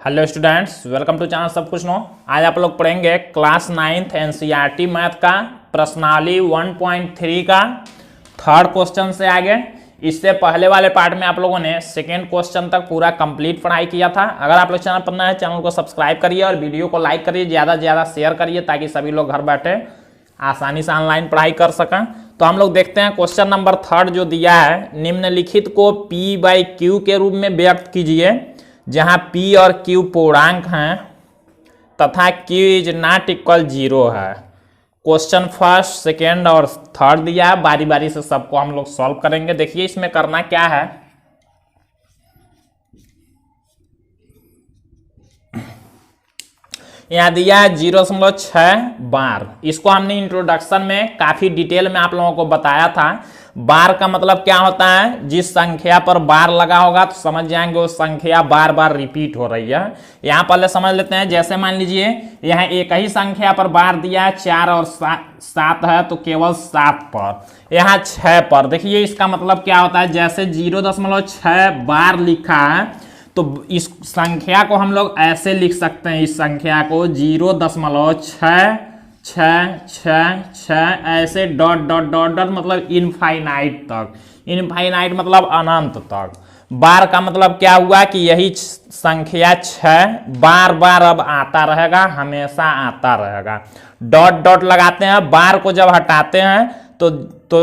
Hello students, welcome to channel सब कुछ no. आज आप लोग पढ़ेंगे क्लास 9th एनसीईआरटी मैथ का प्रश्नावली 1.3 का थर्ड क्वेश्चन से आगे। इससे पहले वाले पार्ट में आप लोगों ने सेकेंड क्वेश्चन तक पूरा कंप्लीट पढ़ाई किया था। अगर आप लोग चैनल पर नए हैं, चैनल को सब्सक्राइब करिए और वीडियो को लाइक करिए, ज़्यादा से ज़्यादा शेयर करिए ताकि सभी लोग घर बैठे आसानी से ऑनलाइन पढ़ाई कर सकें। तो हम लोग देखते हैं क्वेश्चन नंबर थर्ड जो दिया है, निम्नलिखित को P/Q के रूप में व्यक्त कीजिए जहां P और Q पूर्णांक हैं तथा Q इज नॉट इक्वल 0 है। क्वेश्चन फर्स्ट, सेकेंड और थर्ड दिया है, बारी बारी से सबको हम लोग सॉल्व करेंगे। देखिए इसमें करना क्या है, यहां दिया है 0.6 बार। इसको हमने इंट्रोडक्शन में काफी डिटेल में आप लोगों को बताया था। बार का मतलब क्या होता है, जिस संख्या पर बार लगा होगा तो समझ जाएंगे वो संख्या बार बार रिपीट हो रही है। यहां पहले समझ लेते हैं, जैसे मान लीजिए यहां एक ही संख्या पर बार दिया है 4 और 7 है तो केवल 7 पर, यहां 6 पर। देखिए इसका मतलब क्या होता है, जैसे 0.6 बार लिखा है तो इस संख्या को हम लोग ऐसे लिख सकते हैं, इस संख्या को 0.66666 ऐसे डॉट डॉट डॉट डॉट मतलब इनफाइनाइट तक। इनफाइनाइट मतलब अनंत तक। बार का मतलब क्या हुआ कि यही संख्या 6 बार बार अब आता रहेगा, हमेशा आता रहेगा। डॉट डॉट लगाते हैं, बार को जब हटाते हैं तो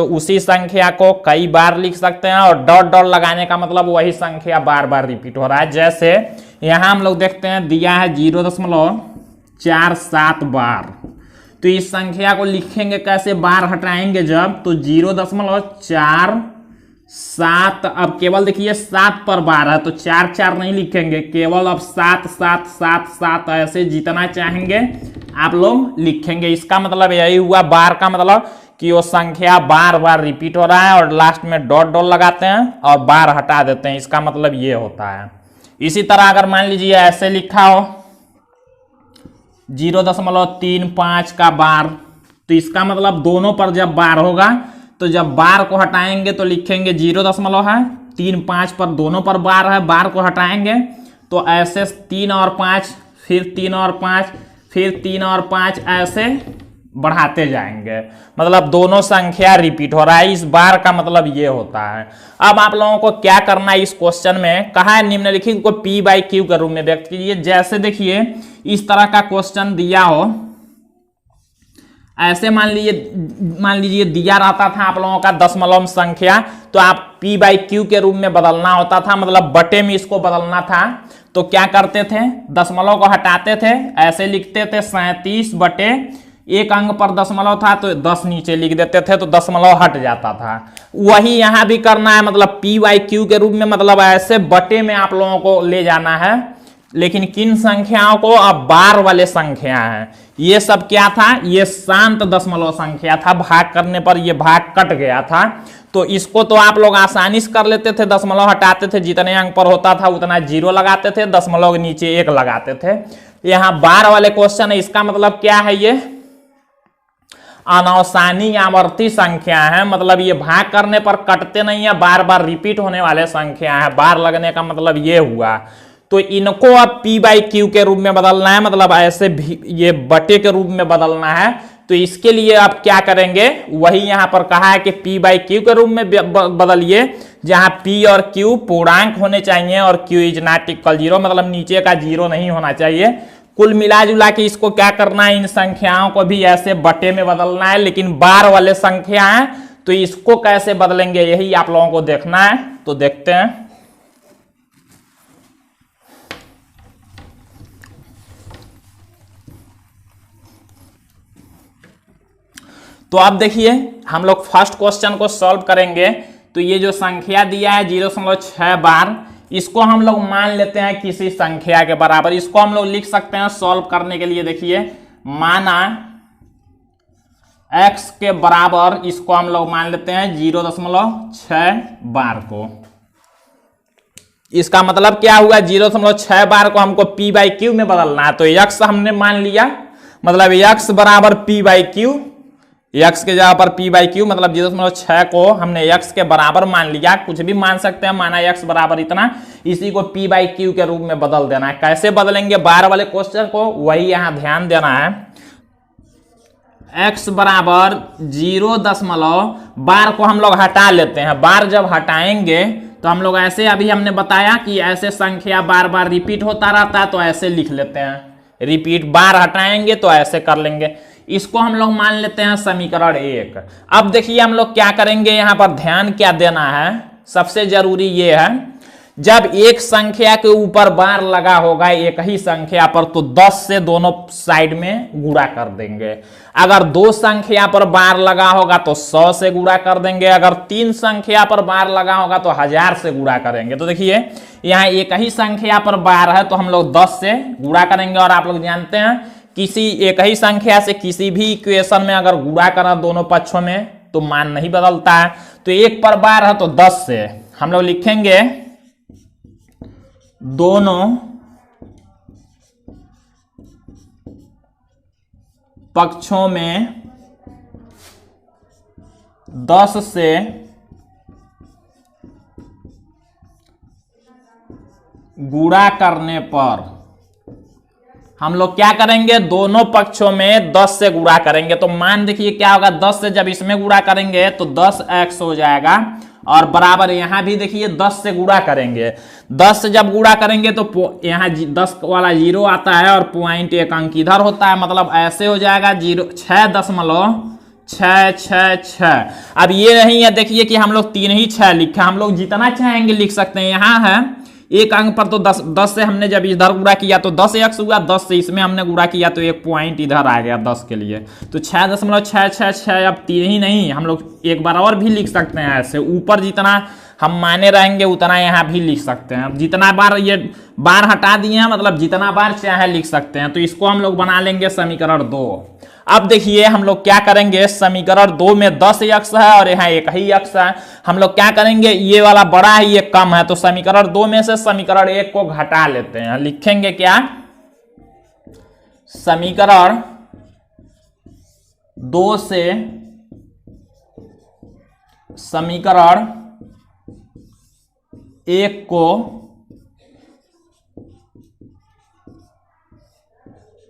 उसी संख्या को कई बार लिख सकते हैं, और डॉट डॉट लगाने का मतलब वही संख्या बार बार रिपीट हो रहा है। जैसे यहां हम लोग देखते हैं दिया है 0.47 बार, तो इस संख्या को लिखेंगे कैसे, बार हटाएंगे जब तो 0.47। अब केवल देखिए 7 पर बार है तो 4 4 नहीं लिखेंगे, केवल अब 7 7 7 7 ऐसे जितना चाहेंगे आप लोग लिखेंगे। इसका मतलब यही हुआ, बार का मतलब कि वो संख्या बार बार रिपीट हो रहा है, और लास्ट में डॉट डॉट लगाते हैं और बार हटा देते हैं। इसका मतलब ये होता है। इसी तरह अगर मान लीजिए ऐसे लिखा हो 0.35 का बार, तो इसका मतलब दोनों पर जब बार होगा तो जब बार को हटाएंगे तो लिखेंगे 0.35 पर दोनों पर बार है, बार को हटाएंगे तो ऐसे 3 और 5, फिर 3 और 5, फिर 3 और 5 ऐसे बढ़ाते जाएंगे, मतलब दोनों संख्या रिपीट हो रहा है। इस बार का मतलब ये होता है। अब आप लोगों को क्या करना है, इस क्वेश्चन में कहा है निम्नलिखित को P/Q के रूप में व्यक्त कीजिए। जैसे देखिए इस तरह का क्वेश्चन दिया हो, ऐसे मान लीजिए दिया रहता था आप लोगों का दशमलव संख्या, तो आप P/Q के रूप में बदलना होता था, मतलब बटे में इसको बदलना था। तो क्या करते थे, दशमलव को हटाते थे, ऐसे लिखते थे 37 बटे एक अंक पर दशमलव था तो 10 नीचे लिख देते थे तो दशमलव हट जाता था। वही यहां भी करना है, मतलब P/Q के रूप में, मतलब ऐसे बटे में आप लोगों को ले जाना है। लेकिन किन संख्याओं को, अब बार वाले संख्या हैं। ये सब क्या था, ये शांत दशमलव संख्या था, भाग करने पर ये भाग कट गया था। तो इसको तो आप लोग आसानी से कर लेते थे, दशमलव हटाते थे, जितने अंक पर होता था उतना 0 लगाते थे, दशमलव के नीचे 1 लगाते थे। यहाँ बार वाले क्वेश्चन है, इसका मतलब क्या है, ये अनवसानी आवर्ती संख्या है, मतलब ये भाग करने पर कटते नहीं है, बार बार रिपीट होने वाले संख्या है। बार लगने का मतलब ये हुआ। तो इनको अब P/Q के रूप में बदलना है, मतलब ऐसे भी ये बटे के रूप में बदलना है। तो इसके लिए आप क्या करेंगे, वही यहां पर कहा है कि P/Q के रूप में बदलिए, जहां P और Q पूर्णांक होने चाहिए और Q इज नॉट इक्वल 0, मतलब नीचे का 0 नहीं होना चाहिए। कुल मिला जुला के इसको क्या करना है, इन संख्याओं को भी ऐसे बटे में बदलना है, लेकिन बार वाले संख्या है तो इसको कैसे बदलेंगे यही आप लोगों को देखना है। तो देखते हैं। तो अब देखिए हम लोग फर्स्ट क्वेश्चन को सॉल्व करेंगे। तो ये जो संख्या दिया है 0.6 बार, इसको हम लोग मान लेते हैं किसी संख्या के बराबर। इसको हम लोग लिख सकते हैं सॉल्व करने के लिए। देखिए माना x के बराबर, इसको हम लोग मान लेते हैं 0.6 बार को। इसका मतलब क्या हुआ, 0.6 बार को हमको P/Q में बदलना है। तो x हमने मान लिया, मतलब x बराबर P/Q। x के जगह पर p बाई क्यू मतलब 0.6 को हमने x के बराबर मान लिया, कुछ भी मान सकते हैं, माना x बराबर इतना, इसी को p बाई क्यू के रूप में बदल देना है। कैसे बदलेंगे बार वाले क्वेश्चन को, वही यहां ध्यान देना है। x बराबर 0, बार को हम लोग हटा लेते हैं। बार जब हटाएंगे तो हम लोग ऐसे, अभी हमने बताया कि ऐसे संख्या बार बार रिपीट होता रहता है, तो ऐसे लिख लेते हैं। रिपीट बार हटाएंगे तो ऐसे कर लेंगे। इसको हम लोग मान लेते हैं समीकरण 1। अब देखिए हम लोग क्या करेंगे, यहां पर ध्यान क्या देना है, सबसे जरूरी ये है, जब एक संख्या के ऊपर बार लगा होगा एक ही संख्या पर, तो 10 से दोनों साइड में गुणा कर देंगे। अगर 2 संख्या पर बार लगा होगा तो 100 से गुणा कर देंगे। अगर 3 संख्या पर बार लगा होगा तो 1000 से गुणा करेंगे। तो देखिए यहाँ एक ही संख्या पर बार है तो हम लोग 10 से गुणा करेंगे। और आप लोग जानते हैं किसी एक ही संख्या से किसी भी इक्वेशन में अगर गुणा करें दोनों पक्षों में तो मान नहीं बदलता है। तो 1 पर बार है तो 10 से हम लोग लिखेंगे दोनों पक्षों में 10 से गुणा करने पर हम लोग क्या करेंगे, दोनों पक्षों में 10 से गुणा करेंगे। तो मान देखिए क्या होगा, 10 से जब इसमें गुणा करेंगे तो 10x हो जाएगा, और बराबर यहां भी देखिए 10 से गुणा करेंगे। 10 से जब गुणा करेंगे तो यहाँ 10 वाला 0 आता है और पॉइंट 1 अंक इधर होता है, मतलब ऐसे हो जाएगा 6.666। अब ये नहीं है देखिए कि हम लोग 3 ही 6 लिखा, हम लोग जितना चाहेंगे लिख सकते हैं। यहाँ है एक अंक पर तो 10 से हमने जब इधर गुणा किया तो 10x हुआ, 10 से इसमें हमने गुणा किया तो एक पॉइंट इधर आ गया 10 के लिए। तो 6.666, अब 3 ही नहीं, हम लोग एक बार और भी लिख सकते हैं ऐसे। ऊपर जितना हम माने रहेंगे उतना यहाँ भी लिख सकते हैं। जितना बार ये बार हटा दिए हैं मतलब जितना बार चाहे लिख सकते हैं। तो इसको हम लोग बना लेंगे समीकरण 2। अब देखिए हम लोग क्या करेंगे, समीकरण 2 में 10x है और यहाँ एक ही x है। हम लोग क्या करेंगे, ये वाला बड़ा है ये कम है, तो समीकरण 2 में से समीकरण 1 को घटा लेते हैं। लिखेंगे क्या, समीकरण 2 से समीकरण 1 को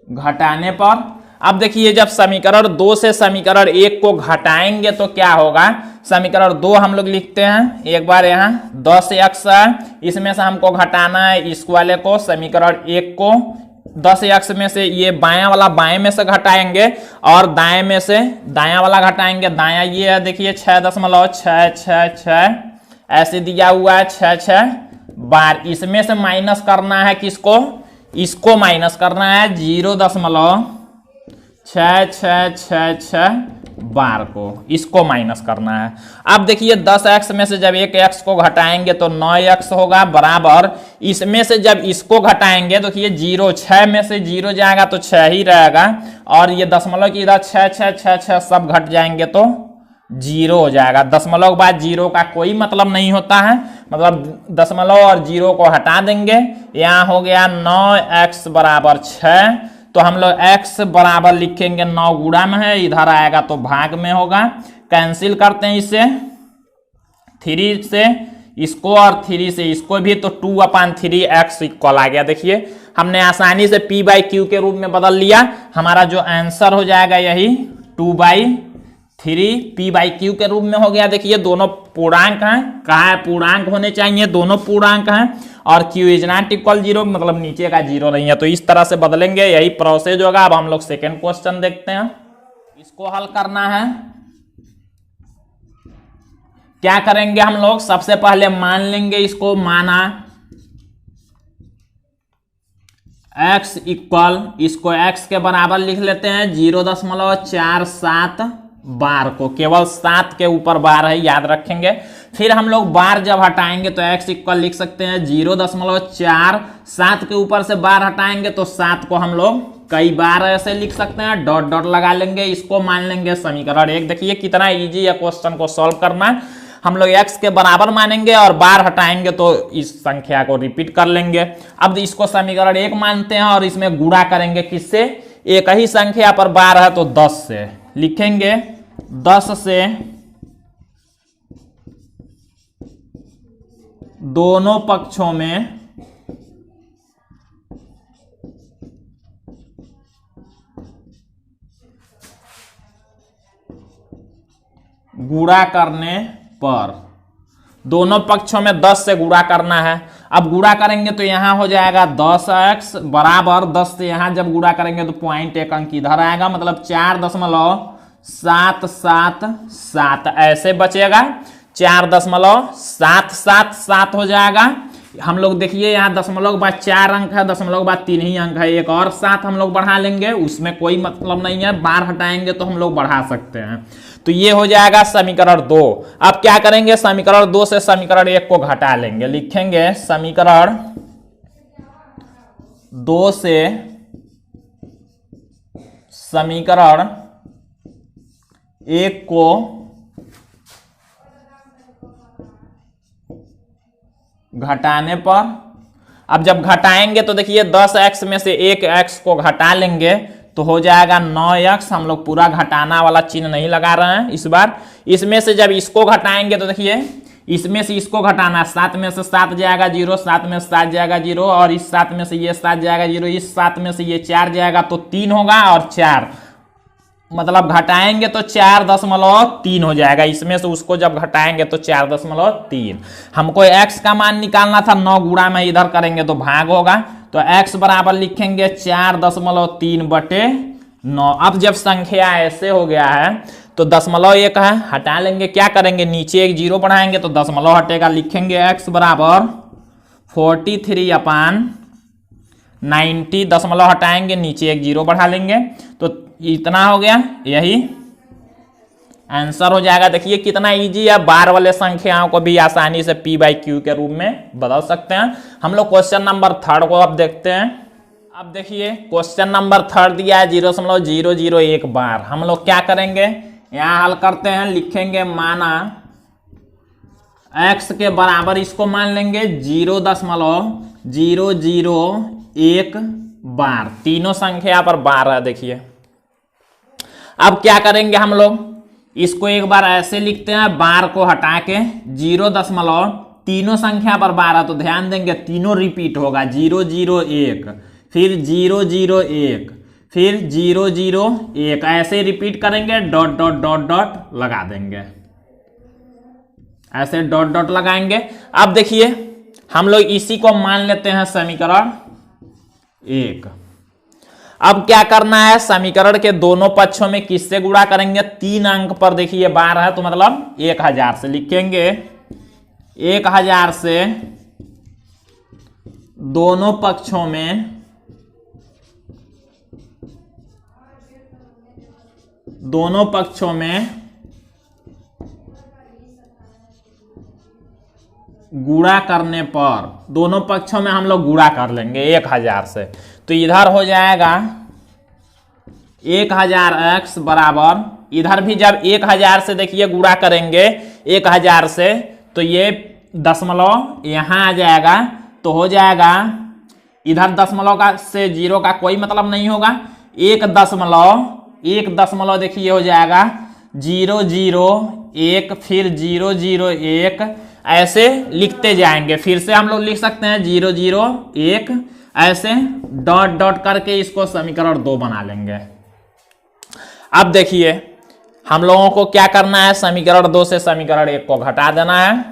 घटाने पर, अब देखिए जब समीकरण 2 से समीकरण 1 को घटाएंगे तो क्या होगा, समीकरण 2 हम लोग लिखते हैं एक बार, यहाँ 10x है, इसमें से हमको घटाना है इस वाले को, समीकरण 1 को 10x में से ये बायां वाला बाएं में से घटाएंगे और दाएं में से दायां वाला घटाएंगे। दायां ये है देखिए 6.666 ऐसे दिया हुआ है 6 बार। इसमें से माइनस करना है किसको, इसको माइनस करना है 0.666 बार को, इसको माइनस करना है। अब देखिए 10x में से जब एक x को घटाएंगे तो 9x होगा, बराबर इसमें से जब इसको घटाएंगे तो ये 6 में से 0 जाएगा तो 6 ही रहेगा, और ये दशमलव की इधर 6 सब घट जाएंगे तो 0 हो जाएगा। दशमलव के बाद 0 का कोई मतलब नहीं होता है, मतलब दशमलव और 0 को हटा देंगे। यहाँ हो गया 9x बराबर 6, तो हम लोग x बराबर लिखेंगे 9 गुणा में है, इधर आएगा तो भाग में होगा। कैंसिल करते हैं इसे, 3 से इसको और 3 से इसको भी, तो 2/3x इक्वल आ गया। देखिए हमने आसानी से p बाई क्यू के रूप में बदल लिया। हमारा जो आंसर हो जाएगा यही 2/3 p बाई क्यू के रूप में हो गया। देखिए दोनों पूर्णांक हैं, कहा है पूर्णांक होने चाहिए, दोनों पूर्णांक हैं, और q इज नॉट इक्वल 0 मतलब नीचे का 0 नहीं है। तो इस तरह से बदलेंगे, यही प्रोसेस होगा। अब हम लोग सेकेंड क्वेश्चन देखते हैं, इसको हल करना है। क्या करेंगे हम लोग, सबसे पहले मान लेंगे इसको, माना x इक्वल, इसको x के बराबर लिख लेते हैं 0.47 बार को, केवल 7 के ऊपर बार है, याद रखेंगे। फिर हम लोग बार जब हटाएंगे तो x इक्वल लिख सकते हैं 0.4, 7 के ऊपर से बार हटाएंगे तो 7 को हम लोग कई बार ऐसे लिख सकते हैं, डॉट डॉट लगा लेंगे। इसको मान लेंगे समीकरण 1। देखिए कितना इजी है क्वेश्चन को सॉल्व करना। हम लोग x के बराबर मानेंगे और बार हटाएंगे तो इस संख्या को रिपीट कर लेंगे। अब इसको समीकरण 1 मानते हैं और इसमें गुणा करेंगे किससे, एक ही संख्या पर बार है तो 10 से। लिखेंगे 10 से दोनों पक्षों में गुणा करने पर, दोनों पक्षों में 10 से गुणा करना है। अब गुणा करेंगे तो यहां हो जाएगा 10x बराबर 10 से यहां जब गुणा करेंगे तो 0.1 अंक इधर आएगा, मतलब 4.777 ऐसे बचेगा, 4.777 हो जाएगा। हम लोग देखिए यहाँ दशमलव के बाद 4 अंक है, दशमलव के बाद 3 ही अंक है, एक और 7 हम लोग बढ़ा लेंगे, उसमें कोई मतलब नहीं है, बार हटाएंगे तो हम लोग बढ़ा सकते हैं। तो ये हो जाएगा समीकरण 2। अब क्या करेंगे, समीकरण 2 से समीकरण 1 को घटा लेंगे, लिखेंगे समीकरण 2 से समीकरण 1 को घटाने पर, अब जब घटाएंगे तो देखिए 10x में से 1x को घटा लेंगे तो हो जाएगा 9x। हम लोग पूरा घटाना वाला चिन्ह नहीं लगा रहे हैं इस बार। इसमें से जब इसको घटाएंगे तो देखिए इसमें से इसको घटाना, 7 में से 7 जाएगा 0, 7 में से 7 जाएगा 0, और इस 7 में से ये 7 जाएगा 0, इस 7 में से ये 4 जाएगा तो 3 होगा, और 4 मतलब घटाएंगे तो 4.3 हो जाएगा। इसमें से उसको जब घटाएंगे तो 4.3। हमको x का मान निकालना था, 9 गुणा में इधर करेंगे तो भाग होगा, तो x बराबर लिखेंगे 4.3/9। अब जब संख्या ऐसे हो गया है तो 0.1 है, हटा लेंगे, क्या करेंगे नीचे एक 0 बढ़ाएंगे तो दशमलव हटेगा, लिखेंगे x बराबर 43/90, दशमलव हटाएंगे नीचे एक 0 बढ़ा लेंगे तो इतना हो गया, यही आंसर हो जाएगा। देखिए कितना इजी है, बार वाले संख्याओं को भी आसानी से p/q के रूप में बदल सकते हैं। हम लोग क्वेश्चन नंबर 3 को अब देखते हैं। अब देखिए क्वेश्चन नंबर 3 दिया है 0.001 बार। हम लोग क्या करेंगे, यहां हल करते हैं, लिखेंगे माना x के बराबर, इसको मान लेंगे 0.001 बार, तीनों संख्या पर बार है। देखिए अब क्या करेंगे, हम लोग इसको एक बार ऐसे लिखते हैं, बार को हटा के 0. तीनों संख्या पर बार है तो ध्यान देंगे तीनों रिपीट होगा, 001 फिर 001 फिर 001 ऐसे रिपीट करेंगे, डॉट डॉट डॉट डॉट लगा देंगे, ऐसे डॉट डॉट लगाएंगे। अब देखिए हम लोग इसी को मान लेते हैं समीकरण 1। अब क्या करना है, समीकरण के दोनों पक्षों में किससे गुणा करेंगे, 3 अंक पर देखिए बार है तो मतलब 1000 से लिखेंगे, 1000 से दोनों पक्षों में गुणा करने पर, दोनों पक्षों में हम लोग गुणा कर लेंगे 1000 से, तो इधर हो जाएगा 1000x बराबर, इधर भी जब 1000 से देखिए गुणा करेंगे 1000 से तो ये दशमलव यहां आ जाएगा, तो हो जाएगा इधर दशमलव का से 0 का कोई मतलब नहीं होगा, 1 दशमलव देखिए हो जाएगा 001 फिर 001 ऐसे लिखते जाएंगे। फिर से हम लोग लिख सकते हैं 001 ऐसे डॉट डॉट करके इसको समीकरण 2 बना लेंगे। अब देखिए हम लोगों को क्या करना है, समीकरण 2 से समीकरण 1 को घटा देना है,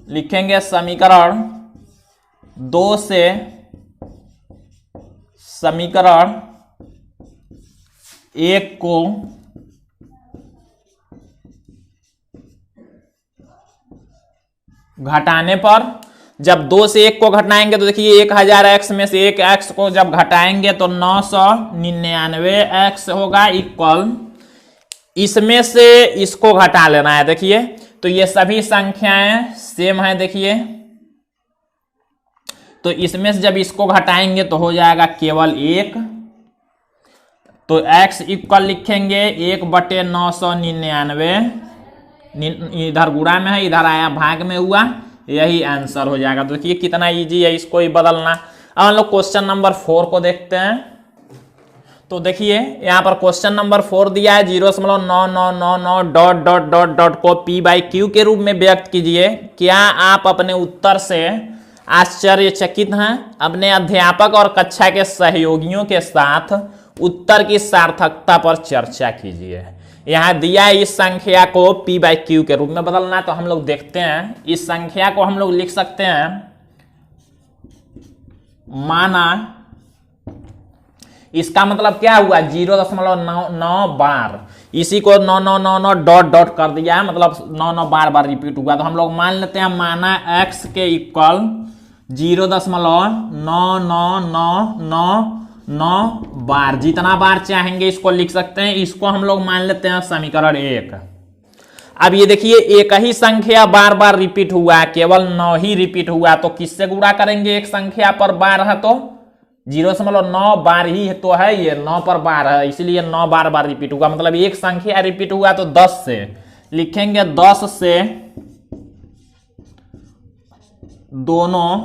लिखेंगे समीकरण 2 से समीकरण 1 को घटाने पर, जब 2 से 1 को घटाएंगे तो देखिए 1000x में से 1x को जब घटाएंगे तो 999x होगा, इक्वल इसमें से इसको घटा लेना है। देखिए तो ये सभी संख्याएं सेम है, देखिए तो इसमें से जब इसको घटाएंगे तो हो जाएगा केवल 1, तो x इक्वल लिखेंगे 1/999, इधर गुणा में है इधर आया भाग में हुआ, यही आंसर हो जाएगा। तो देखिए कितना इजी है इसको ही बदलना। अब हम लोग क्वेश्चन नंबर 4 को देखते हैं। तो देखिए यहाँ पर क्वेश्चन नंबर 4 दिया है 0.9999 डॉट डॉट डॉट डॉट को पी बाई क्यू के रूप में व्यक्त कीजिए। क्या आप अपने उत्तर से आश्चर्यचकित हैं? अपने अध्यापक और कक्षा के सहयोगियों के साथ उत्तर की सार्थकता पर चर्चा कीजिए। यहाँ दिया है इस संख्या को पी बाई क्यू के रूप में बदलना है, तो हम लोग देखते हैं। इस संख्या को हम लोग लिख सकते हैं, माना इसका मतलब क्या हुआ 0.9 बार, इसी को 9999 डॉट डॉट कर दिया है, मतलब 99 बार बार रिपीट हुआ। तो हम लोग मान लेते हैं माना x के इक्वल 0.99999 बार, जितना बार चाहेंगे इसको लिख सकते हैं। इसको हम लोग मान लेते हैं समीकरण 1। अब ये देखिए एक ही संख्या बार बार रिपीट हुआ है, केवल 9 ही रिपीट हुआ, तो किससे गुणा करेंगे? एक संख्या पर बार है तो 0.9 बार ही तो है, ये 9 पर बार है, इसलिए 9 बार बार रिपीट हुआ, मतलब एक संख्या रिपीट हुआ तो 10 से लिखेंगे। 10 से दोनों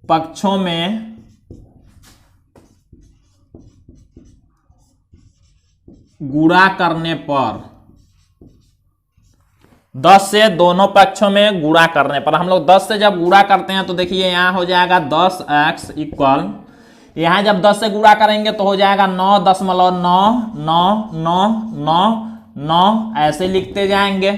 पक्षों में गुणा करने पर, 10 से दोनों पक्षों में गुणा करने पर, हम लोग 10 से जब गुणा करते हैं तो देखिए यहां हो जाएगा 10x इक्वल, यहां जब 10 से गुणा करेंगे तो हो जाएगा 9.999999, ऐसे लिखते जाएंगे।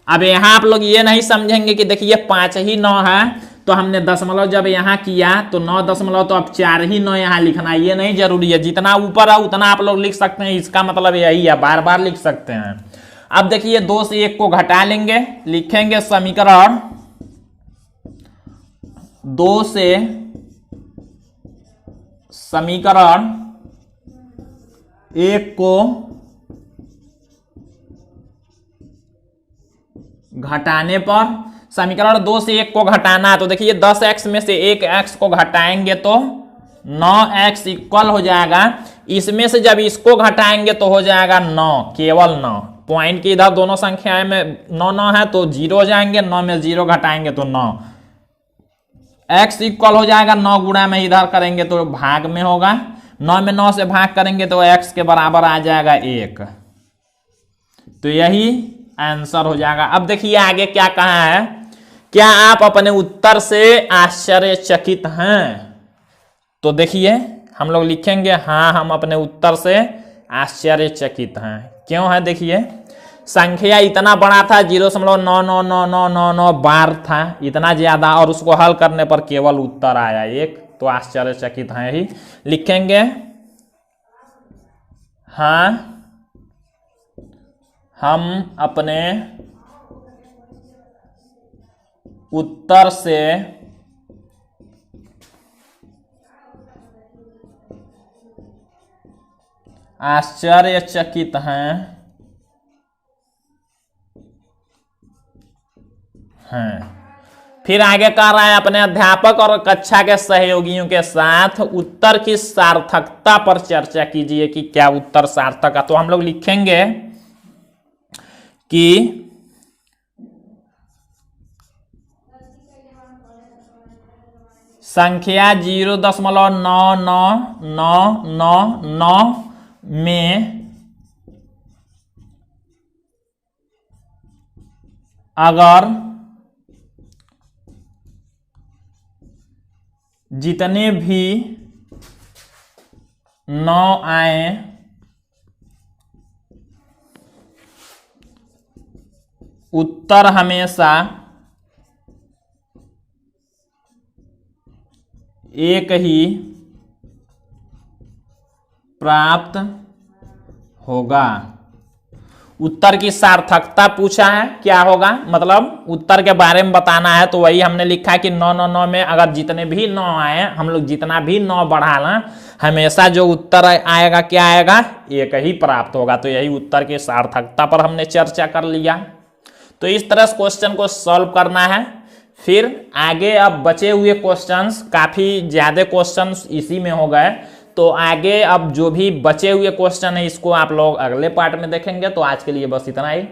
अब यहां आप लोग ये नहीं समझेंगे कि देखिए 5 ही 9 है, तो हमने दशमलव जब यहां किया तो 9 दशमलव, तो अब 4 ही 9 यहां लिखना, ये नहीं जरूरी है, जितना ऊपर है उतना आप लोग लिख सकते हैं, इसका मतलब यही है, बार बार लिख सकते हैं। अब देखिए 2 से 1 को घटा लेंगे, लिखेंगे समीकरण 2 से समीकरण 1 को घटाने पर, समीकरण 2 से 1 को घटाना, तो देखिए 10x में से 1x को घटाएंगे तो 9x इक्वल हो जाएगा, इसमें से जब इसको घटाएंगे तो हो जाएगा 9, केवल 9, पॉइंट की इधर दोनों संख्याएं में 9 9 है तो 0 हो जाएंगे, 9 में 0 घटाएंगे तो 9, x इक्वल हो जाएगा 9 गुणा में इधर करेंगे तो भाग में होगा, 9 में 9 से भाग करेंगे तो x के बराबर आ जाएगा 1, तो यही आंसर हो जाएगा। अब देखिए आगे क्या कहा है, क्या आप अपने उत्तर से आश्चर्यचकित हैं? तो देखिए हम लोग लिखेंगे हाँ, हम अपने उत्तर से आश्चर्यचकित हैं। क्यों है? देखिए संख्या इतना बड़ा था, 0.99999 बार था, इतना ज्यादा, और उसको हल करने पर केवल उत्तर आया 1, तो आश्चर्यचकित हैं ही। लिखेंगे हाँ, हम अपने उत्तर से आश्चर्यचकित हैं। फिर आगे कह रहा है अपने अध्यापक और कक्षा के सहयोगियों के साथ उत्तर की सार्थकता पर चर्चा कीजिए कि क्या उत्तर सार्थक है। तो हम लोग लिखेंगे कि संख्या 0.99999 में अगर जितने भी 9 आए उत्तर हमेशा एक ही प्राप्त होगा। उत्तर की सार्थकता पूछा है, क्या होगा, मतलब उत्तर के बारे में बताना है, तो वही हमने लिखा है कि 999 में अगर जितने भी 9 आए, हम लोग जितना भी 9 बढ़ा लें, हमेशा जो उत्तर आएगा क्या आएगा, एक ही प्राप्त होगा। तो यही उत्तर की सार्थकता पर हमने चर्चा कर लिया। तो इस तरह से क्वेश्चन को सॉल्व करना है। फिर आगे अब बचे हुए क्वेश्चंस, काफी ज्यादा क्वेश्चंस इसी में हो गए, तो आगे अब जो भी बचे हुए क्वेश्चन है इसको आप लोग अगले पार्ट में देखेंगे। तो आज के लिए बस इतना ही।